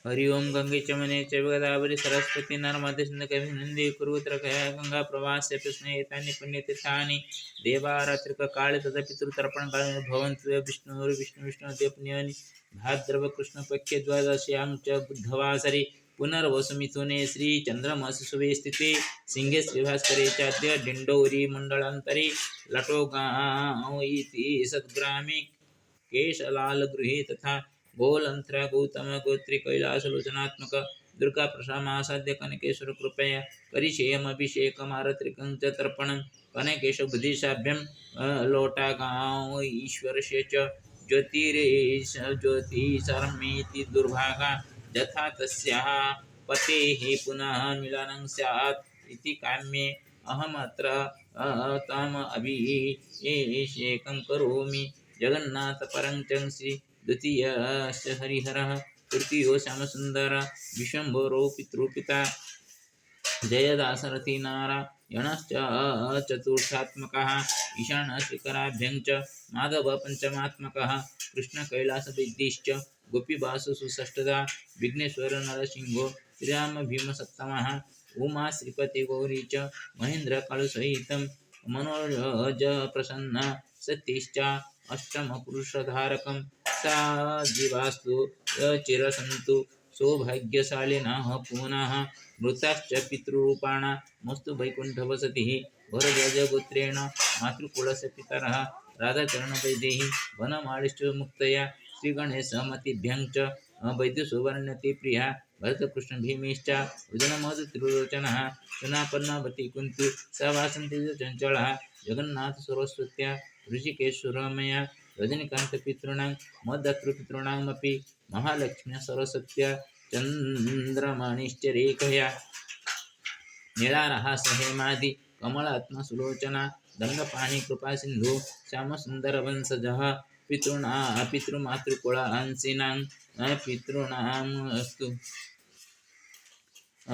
हरि ओम गंगे च मने च गोदावरी सरस्वती नर्मदे सिन्धु कावेरी नदी कुरुत्र गंगा प्रवास्य स्नेहितानि पुण्यतीर्थानि देवारात्रिक काले तदा पितृतर्पण काले भवन्तु विष्णु विष्णुदेव पुण्यानि भाद्रव कृष्ण पक्ष द्वादश्यां च बुधवासरे पुनर्वसुमिथुने श्री चंद्रमास शुभे स्थिते सिंहे श्रीभास्करे चाद्य डिंडोरी मंडलांतरे लटोगांव इति सद्ग्रामे केशलाल गृहे तथा गोलंत्र गौतम गोत्री कैलासलोचनात्मक दुर्गा प्रसामासाद्य कनकेश्वर कृपया करिषेयमभिषेकमारत्रिकं च तर्पणं कनकेश बुद्धिशाभ्यं लोटा गाँव ईश्वर से च ज्योतिरेश ज्योतिषर्मेति दुर्भागा यथा तस्याः पतेः पुनः मिलनं स्यात् इति काम्ये अहमत्र तम अभिषेकं करोमि जगन्नाथ परं श्री द्वितीयस्य हरिहरः तृतीयो श्यामसुन्दर विश्वम्भरो पितृपिता जयदासरथी नारायणश्च चतुर्थात्मकः ईशानश्रीकराभ्यं च माधव पञ्चमात्मकः कृष्णकैलासवैद्यश्च गोपीवासुषु षष्ठदा विघ्नेश्वर नरसिंहो श्रीराम भीम सप्तमः उमा श्रीपति गौरी च महेन्द्र कालुसहितं मनोज प्रसन्न सतीश्च अष्टम पुरुषधारकं सा जीवास्तु चिरसन्तु सौभाग्यशालिनः पुनः मृताश्च पितृरूपाणा मस्तु वैकुण्ठवसतिः भरद्वाजगोत्रेण मातृकुलस्य पितरः राधाचरणवैदेही वनमालिश्च मुक्तया श्रीगणेशमतिभ्यं च वैद्यसुवर्णति प्रिया भरतकृष्णभीमिश्च उदनमधुत्रिलोचनः सुनापन्नावती कुन्तु स वासन्ति चञ्चलः जगन्नाथ सरस्वत्या ऋषिकेश्वरमया रजनीकान्तपितॄणां मद्दातृपितॄणामपि महालक्ष्म्या सरस्वत्या चन्द्रमणिश्च रेखया नीलारहास हेमादि कमलात्मा सुलोचना दण्डपाणि कृपासिन्धु श्यामसुन्दरवंशजः पितृमातृकुलांसिनां पितॄणाम् अस्तु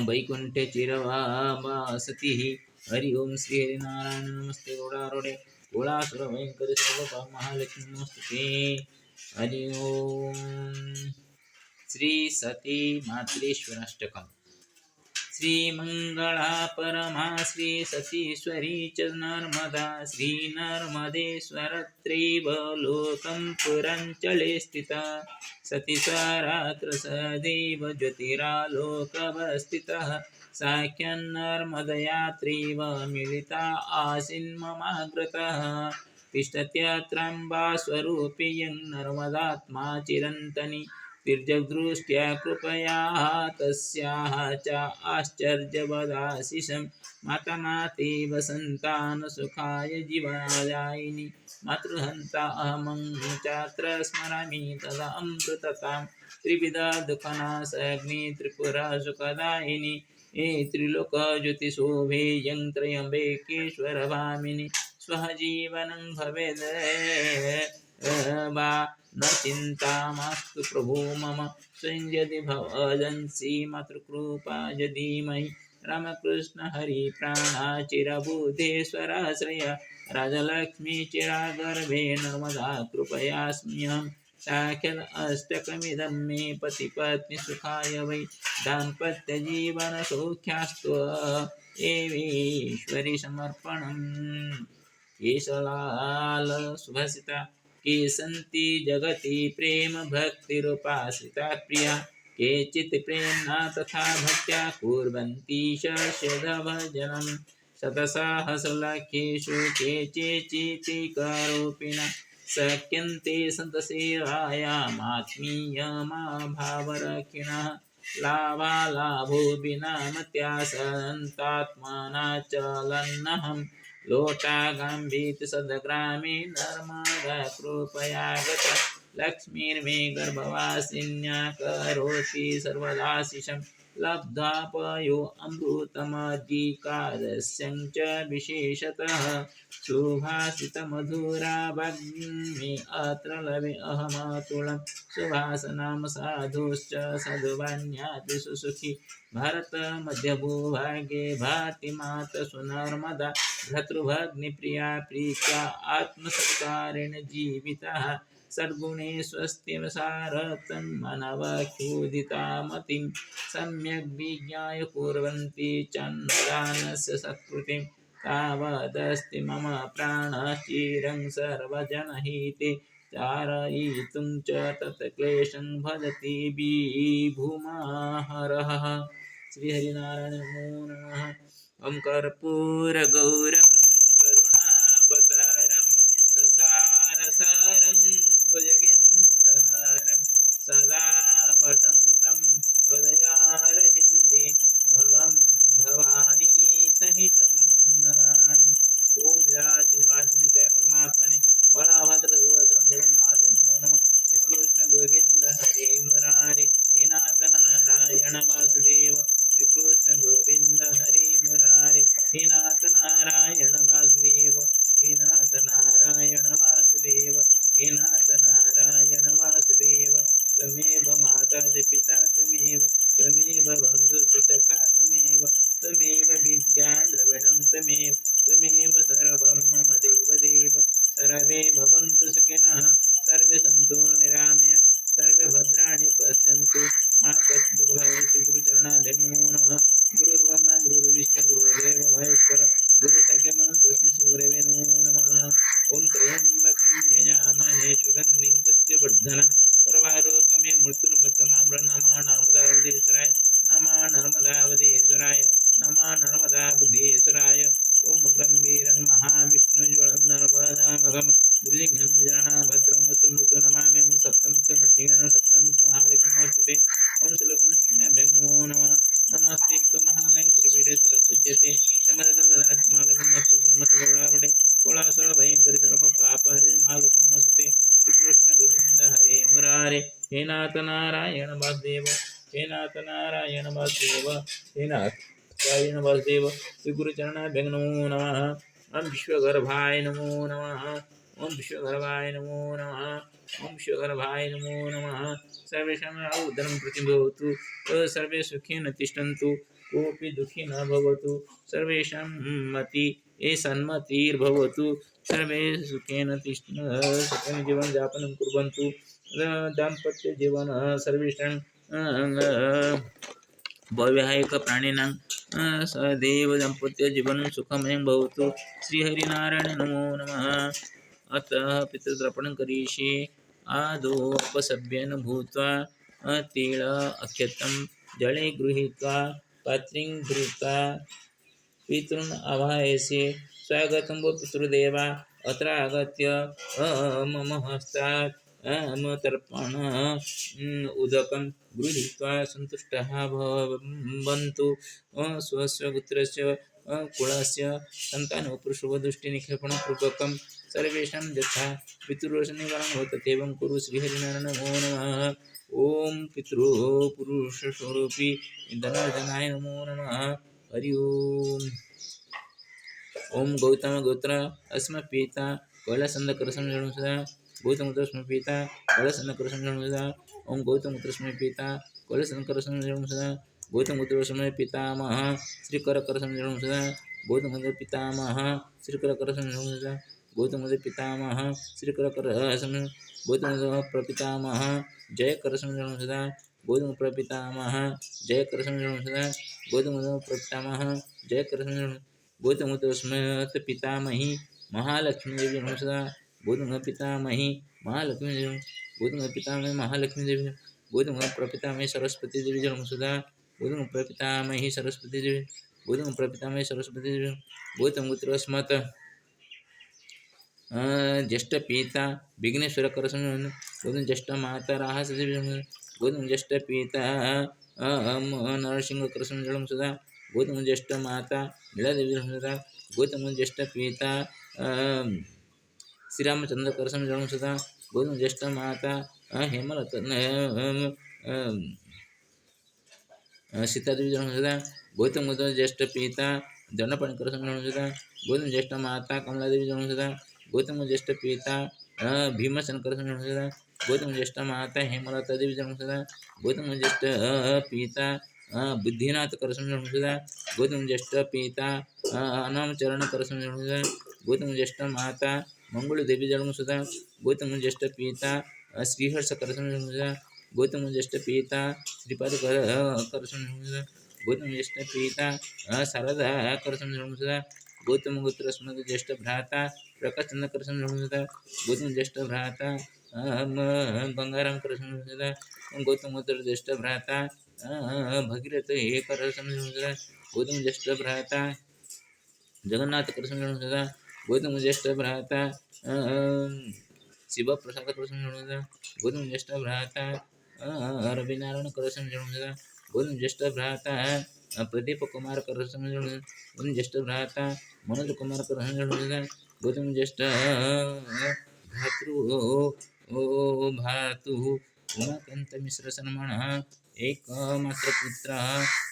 वैकुण्ठे चिरवासतिः हरि ओं श्री हरिनारायण नमस्ते रोडारोडे गोलासुर भयंकर सर्वपाप महालक्ष्मी नमस्ते हरि ओं श्री सती मातृश्वराष्टकम् श्रीमंगला परमा श्री सतीश्वरी च नर्मदा श्री नर्मदेश्वरत्रैव लोकं पुरञ्चले स्थिता सतीसारात्र सदैव ज्योतिरालोकवस्थितः साख्यन्नर्मदयात्रैव मिलिता आसीन्ममाग्रतः तिष्ठत्यत्राम्बा स्वरूपियं नर्मदात्मा चिरन्तनी तिर्यग्दृष्ट्या कृपया तस्याः च आश्चर्यवदाशिषं मातमातेव सन्तानसुखाय जीवनदायिनी मातृहन्ता अहमं चात्र स्मरामि तदा अमृततां त्रिविधा दुःखनाशग्नि त्रिपुरा सुखदायिनी हे त्रिलोकज्योतिशोभेयं त्र्यम्बकेश्वर भामिनी स्वः जीवनं भवेद् वा न चिन्तामस्तु प्रभो मम स्वयं यदि भवदंसि मातृकृपा यदि मयि रामकृष्ण हरि प्राणा चिरबुधेश्वराश्रय राजलक्ष्मी चिरागर्भे नर्मदा कृपयास्म्यहं साक्षात् अष्टकमिदं मे पतिपत्नी सुखाय वै दाम्पत्यजीवनसौख्यास्तु एवेश्वरी समर्पणम् केशलाल सुभाषिता के सन्ति जगति प्रेम भक्तिरुपाश्रिता प्रिया केचित् प्रेम्णा तथा भक्त्या कुर्वन्ति शतशतभजनं शतसाहस्रलक्षेषु केचिचित्कारोपिणः शक्यन्ते सन्तसेवायामात्मीयमाभावरक्षिणः लाभालाभो विना मत्या सन्तात्मना चलन्नहं लोटागाम्भीत सदग्रामे नर्मदा कृपया गता लक्ष्मीर्मे गर्भवासिन्या करोति सर्वदाशिषं लब्ध्वापयो अमृतमधिकारस्यं च विशेषतः सुभाषितमधुरा वाग्मी अत्र लभे अहमतुलं सुभासनाम साधुश्च सद्वान्यादिषु सुखी भारत मध्यभूभागे भाति मातसु नर्मदा भ्रातृभग्निप्रिया प्रीत्या आत्मसत्कारेण जीवितः सद्गुणे स्वस्तिमसार तन्मनवक्षुदितामतिं सम्यग् विज्ञाय कुर्वन्ति चन्द्रानस्य सत्कृतिं तावदस्ति मम प्राणश्चिरं सर्वजनहिते चारयितुं च तत्क्लेशं भजति विभुमाहरः। श्रीहरिनारायण नमो नमः। ओं कर्पूरगौरं करुणावतारं संसारसारं भुजगेन्द्रहारं सदा वसन्तं हृदयारविन्दे भवं भवानी सहितं नमामि। ओम निराजनिवासिनित्याय परमात्मने बलभद्र सुभद्रं जगन्नाथ नमो नमः। श्री कृष्ण गोविंद हरे मुरारे हे नाथ नारायण वासुदेव। श्री कृष्ण गोविंद हरे मुरारे हे नाथ नारायण वासुदेव। हे नाथ नारायण वासुदेव। हे नाथ नारायण वासुदेव। त्वमेव माता च पिता त्वमेव त्वमेव बन्धुश्च सखा त्वमेव त्वमेव विद्या द्रविणं त्वमेव त्वमेव सर्वं मम देवदेव। सर्वे भवन्तु सुखिनः सर्वे सन्तु निरामया सर्वे भद्राणि पश्यन्तु मा कश्चित् दुःखभाग्। गुरुचरणाभ्यं नमो नमः। गुरुर्ब्रह्मा गुरुर्विष्णु गुरुर्देव महेश्वर गुरुसाक्षात् तस्मै श्रीगुरवे नमो नमः। ओं त्र्यम्बकं यजामहे सुगन्धिं पुष्टिवर्धनं सर्वारोगमे मृत्युर्मुक्षमामृतनमः नर्मदावधीश्वराय नमः नर्मदावधीश्वराय नमः नर्मदावधीश्वराय। ओं गम्भीरं महाविष्णुज्वलं नर्मदामघं नृसिंहं विजाना भद्रं मृत्युमृत्यु नमामि। ओं सप्तमुखं सप्तमुखमहालिकं नमस्ते। ओं श्रीलक्ष्मीसिंहाभ्यं नमो नमः। नमस्ते महामय श्रीपीठे सुरपूज्यते मालकं नमस्ते गौडारूढे कोलासुर भयंकरी सर्व पाप हरे मालकं नमस्ते। श्रीकृष्ण गोविंद हरे मुरारे हे नाथ नारायण वासुदेव। हे नाथ नारायण वासुदेव। हे नाथ नारायण वासुदेव। श्री गुरुचरणाभ्यं नमो नमः। ओं विश्वगर्भाय नमो नमः। ओं विश्वगर्भाय नमो नमः। ओं विश्वगर्भाय नमो नमः। सर्वेषां उदरं प्रतिभवतु सर्वे सुखिनः तिष्ठन्तु कोऽपि दुःखी न भवतु सर्वेषां मति सन्मतिर्भवतु सर्वे सुखेन सुखेन जीवनयापनं कुर्वन्तु दाम्पत्यजीवनं सर्वेषां वैवाहिकप्राणिनां सदैव दाम्पत्यजीवनं सुखमयं भवतु। श्रीहरिनारायण नमो नमः। अतः पितृतर्पणं करिष्ये आदौ अपसभ्येन भूत्वा तिल अक्षतं जले गृहीत्वा पात्रीं धृत्वा पितॄन् आवाहयसि। स्वागतं वो पितृदेवा अत्र आगत्य मम हस्तात् तर्पण उदकं गृहीत्वा सन्तुष्टाः भवन्तु। स्वस्य पुत्रस्य कुलस्य सन्तानपुरुषवधुष्टिनिक्षेपणं पूर्वकं सर्वेषां यथा पितृदोषनिवारणं भवति तथैवं कुरु। श्रीहरिनारायण नमो नमः। ओम पितृपुरुषस्वरूपी धनार्दनाय नमो नमः। हरि ओम। ओम गौतम गोत्र अस्मपिता कैलासंदकरसं सदा गौतम गोत्रस्मपिता कैलासंदकरसं सदा। ओम गौतम गोत्रस्मपिता कैलासंदकरसं सदा गौतम गोत्रस्मय पितामह श्रीकरकरसं सदा गौतम गोत्र पितामह श्रीकरकरसं सदा गौतम गोत्र पितामह श्रीकरकरसं गौतम गोत्र प्रपितामह जय करसं सदा गौतम प्रपितामह जय करसं सदा गौतम प्रपितामह जय करसं गौतम स्मृत पितामही महालक्ष्मी देवी सदा गौतम पितामही महालक्ष्मी देवी गौतम पितामही महालक्ष्मी देवी गौतम प्रपितामही सरस्वती देवी जन्म सदा गौतम प्रपितामही सरस्वती देवी गौतम प्रपितामही सरस्वती देवी गौतम स्मृत ज्येष्ठ पिता विघ्नेश्वर करसं गौतम ज्येष्ठ माता राहस देवी गौतम ज्येष्ठ पिता नरसिंह करसं सदा गौतम ज्येष्ठ माता नीलादेवी सदा गौतम ज्येष्ठ पिता श्रीरामचंद्र करसं सदा गौतम ज्येष्ठ माता हेमलता सीतादेवी सदा गौतम ज्येष्ठ पिता दंडपाणि करसं सदा गौतम ज्येष्ठ माता कमलादेवी सदा गौतम ज्येष्ठ पिता भीमसेन करसं सदा गौतम ज्येष्ठ माता हेमलता देवी सदा गौतम ज्येष्ठ पिता बुद्धिनाथ करसं सदा गौतम ज्येष्ठ पिता अनामचरण करसं सदा गौतम ज्येष्ठ माता मंगलदेवी जन्म सुधा गौतम ज्येष्ठ पिता श्रीहर्ष करसन जन्म सुधा गौतम ज्येष्ठ पिता श्रीपाद करसन जन्म सुधा गौतम ज्येष्ठ पिता शारदा करसन जन्म सुधा गौतम गोत्र स्मृत ज्येष्ठ भ्राता प्रकाशचंद्र करसन जन्म सुधा गौतम ज्येष्ठ भ्राता गंगाराम करसन जन्म सुधा गौतम गोत्र ज्येष्ठ भ्राता भगीरथ हे करसन जन्म सुधा गौतम ज्येष्ठ भ्राता जगन्नाथ कृष्ण जन्मसुधा गौतम ज्येष्ठ भ्राता शिवप्रसाद कृष्ण जन्मसुधा गौतम ज्येष्ठ भ्राता रविनारायण कृष्ण जन्मसुधा गौतम ज्येष्ठ भ्राता प्रदीप कुमार कृष्ण जन्मसुधा गौतम ज्येष्ठ भ्राता मनोज कुमार कृष्ण जन्मसुधा गौतम ज्येष्ठ भातु उमाकांत मिश्र सन्मानः एकमात्र पुत्र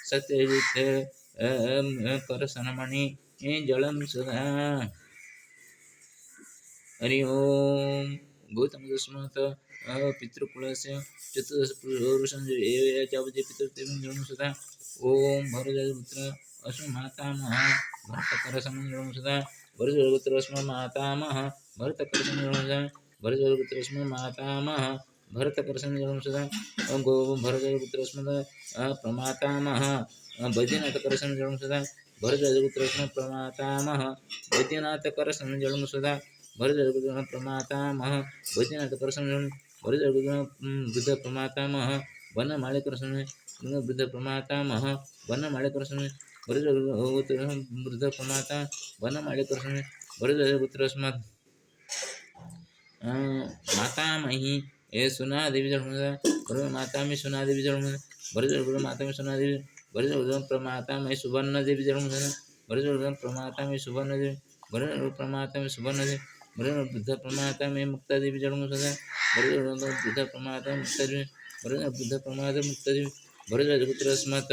सत्यजित कर सन्मणि जलम सदा हरि ओम गौतम दस्मत पितृकुलस्य चतुर्दश पुरुषं यावजे पितृदेवं जलम सदा ओम भरतपुत्र अस्म मातामह भरतकर समं सदा भरतपुत्र अस्म मातामह भरतकर समं सदा भरतपुत्र अस्म मातामह भरतकर समं सदा गो भरतपुत्र अस्म प्रमातामह बैद्यनाथ कर समं सदा भरतपुत्र प्रमातामह बैद्यनाथ कर समं सदा भरतपुत्र प्रमातामह बैद्यनाथ कर समं भरतपुत्र वृद्ध प्रमातामह वन माळे कर समं वृद्ध प्रमातामह वन माळे कर समं भरतपुत्र वृद्ध प्रमाता वन माळे कर समं भरतपुत्र अस्मत् मातामही ए सुना देवी जन्म भरत माता में सुना देवी जन्म भरत माता में सुना देवी भरत प्रमाता में सुवर्ण देवी जन्म भरत प्रमाता में सुवर्ण देवी भरत प्रमाता में सुवर्ण देवी भरत बुद्ध प्रमाता में मुक्ता देवी जन्म सदा भरत बुद्ध प्रमाता मुक्ता देवी भरत बुद्ध प्रमाता मुक्ता देवी भरत पुत्र अस्मत्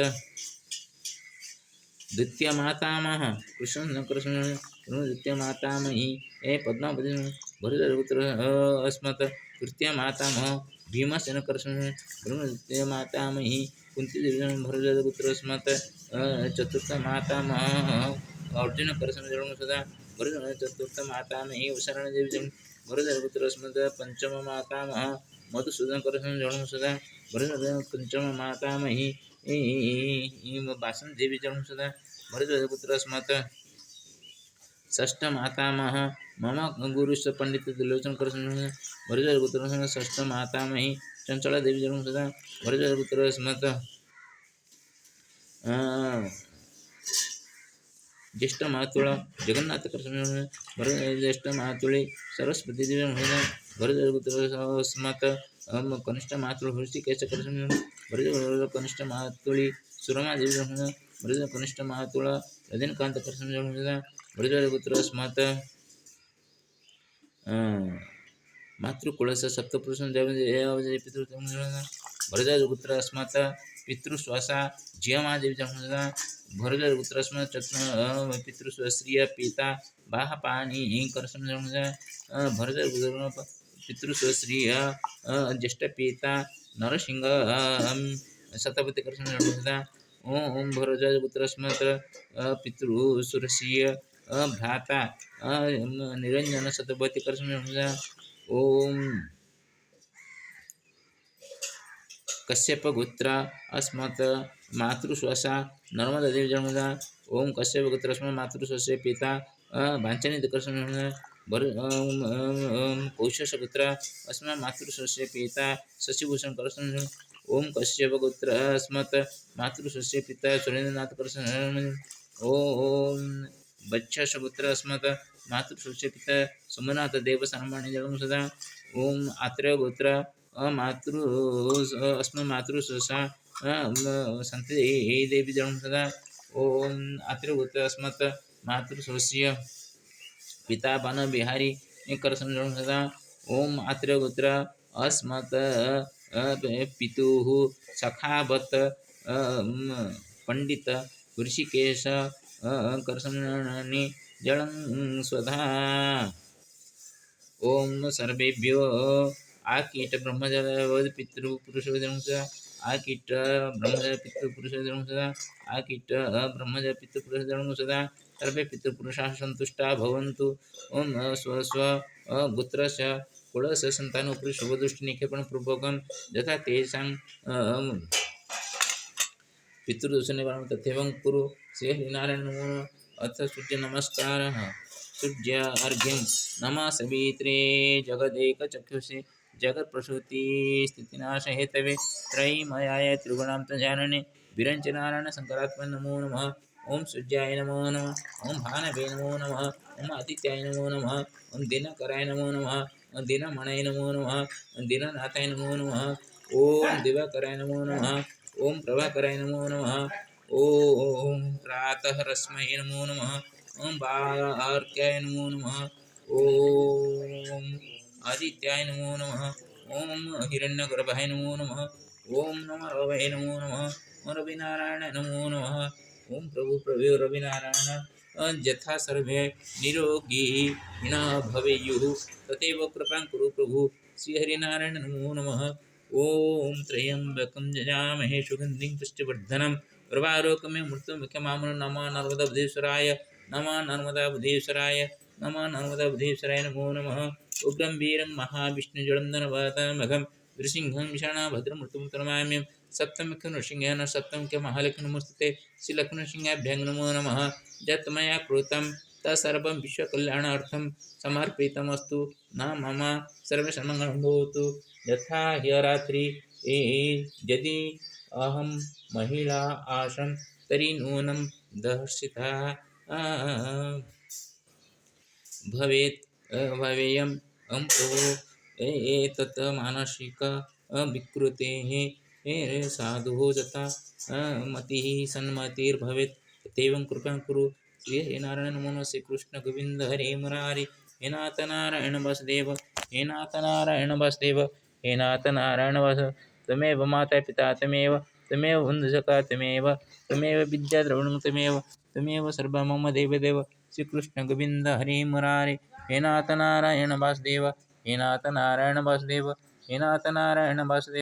द्वितीय मातामह कृष्ण कृष्ण द्वितीय मातामही ए पद्मावती भरतपुत्र अस्मत् तृतीय मातामह भीमसेन कृष्ण द्वितीय मातामही कुंती देवी भरतपुत्र अस्मत् चतुर्थ मातामह अर्जुन कृष्ण जन्म सदा भरत चतुर्थ मातामही शरण देवी जन्म भरतपुत्र अस्मत् पंचम मातामह मधुसूदन कृष्ण जन्म सदा भरत पंचम मातामही बासन देवी जन्म सदा भरतपुत्र अस्मत् षष्ठ मातामह मम गुरुश्च पंडित त्रिलोचन कृष्ण भरतपुत्र षष्ठ मातामही चंचला देवी जन्म सदा भरतपुत्र अस्मत् ज्येष्ठ मातुला जगन्नाथ कृष्ण भरत ज्येष्ठ मातुली सरस्वती देवी जन्म सदा भरतपुत्र अस्मत् कनिष्ठ मातुल हृषिकेश कृष्ण भरत कनिष्ठ मातुली सुरमा देवी जन्म सदा भरत कनिष्ठ मातुला रजनीकांत कृष्ण जन्म सदा भरतपुत्र अस्मत् मातृकुलस्य सप्तपुरुषं पितृ भरतपुत्र अस्मत् पितृश्वासा जियमा देवी जन्म सदा भरतपुत्र अस्मत् पितृश्रिय पिता बाहपाणी करसम जन्म सदा भरतपुत्र पितृश्रिय ज्येष्ठ पिता नरसिंह शतपति करसम जन्म सदा ओम भरतपुत्र अस्मत् पितृसुरश्रिय भ्राता निरंजन शतपति करसम जन्म सदा ओम कश्यप गोत्र अस्मत् मातृश्वसा नर्मदा देवी जन्मदा ओम कश्यप गोत्र अस्मत् मातृश्वस्य पिता भांचनित कृष्ण कौशस गोत्र अस्मत् मातृश्वस्य पिता शशिभूषण कृष्ण ओम कश्यप गोत्र अस्मत् मातृश्वस्य पिता सुरेंद्रनाथ कृष्ण ओम बच्छस गोत्र अस्मत् मातृश्वस्य पिता सोमनाथ देव सन्मान्य जन्म सदा ओम आत्रेय गोत्र मातृ अस्म मातृश्वसा संत देवी जन्म सदा ओम आत्रेयगोत्र अस्मत् मातृश्वस्य पिता बन बिहारी करसन जन्म सदा ओम आत्रेयगोत्र अस्मत् पितुः सखावत पंडित ऋषिकेश करसन्नि जलं स्वधा ओम सर्वेभ्यो आकीट ब्रह्मजल पितृपुरुष जन्म सदा आकीट ब्रह्मजल पितृपुरुष जन्म सदा आकीट ब्रह्मजल पितृपुरुष जन्म सदा सर्वे पितृपुरुषाः सन्तुष्टा भवन्तु ओम स्व स्व पुत्रस्य कुलस्य सन्तानोपरि शुभदृष्टिनिक्षेपणपूर्वकं यथा तेषां पितृदोषनिवारणं तथैवं कुरु। श्रीहरिनारायण नमो नमः। अथ सूर्य नमस्कारः। सूर्य अर्घ्यं नमः सवित्रे जगदेकचक्षुषे जगत्प्रसूति स्थितिनाशहेतवे त्रयीमयाय त्रिगुणात्मजानने विरञ्चनारायण शङ्करात्मने नमो नमः। ओम सूर्याय नमो नमः। ओम भानवे नमो नमः। ओम आदित्याय नमो नमः। ओम दिनकराय नमो नमः। ओम दिनमणये नमो नमः। ओम दीननाथाय नमो नमः। ओम दिवाकराय नमो नमः। ओम प्रभाकराय नमो नमः। ओम प्रातः रश्मये नमो नमः। ओम बालार्क्याय नमो नमः। ओम आदित्याय नमो नमः। ओम हिरण्यगर्भाय नमो नमः। ओम नमः रवये नमो नमः। ओम रविनारायणाय नमो नमः। ओम प्रभु रविनारायण यथा सर्वे निरोगी न भवेयुः तथैव कृपां कुरु प्रभु। श्रीहरिनारायण नमो नमः। ओम त्र्यंबकं यजामहे सुगन्धिं पुष्टिवर्धनम् उर्वारुकमिव मृत्युमुख्यमामृतं। नमः नर्मदाबुधीश्वराय। नमः नर्मदाबुधीश्वराय। नमः नर्मदाबुधीश्वराय नमो नमः। उग्रं वीरं महाविष्णुजलन्दनवतामघं नृसिंहं विषाणभद्रमृत्युं प्रणमाम्यहं। सप्तमुखं नृसिंहाय सप्तमुखं महालक्ष्मी नमोस्तुते। श्रीलक्ष्मीनृसिंहाभ्यां नमो नमः। यत् मया कृतं तत्सर्वं विश्वकल्याणार्थं समर्पितमस्तु। न मम सर्वसन्मङ्गलं भवतु। यथा ह्यरात्रि यदि अहं महिला आसं तर्हि नूनं दर्शिता भवेयम् प्रभो। एतत् मानसिक विकृतेः साधुः तथा मतिः सन्मतिर्भवेत् तथैवं कृपां कुरु। श्रीहरिनारायण नमो नमः। श्रीकृष्ण गोविन्द हरे मुरारि। हे नाथ नारायण वासुदेव। हे नाथ नारायण वासुदेव। हे नाथ नारायण वासुदेव। त्वमेव माता पिता त्वमेव बन्धुसखा त्वमेव विद्या द्रविणं त्वमेव सर्वं मम देवदेव। श्रीकृष्ण गोविन्द हरे मुरारि। हे नाथ नारायण वासुदेव। हे नाथ नारायण वासुदेव। हे नाथ नारायण वासुदेव।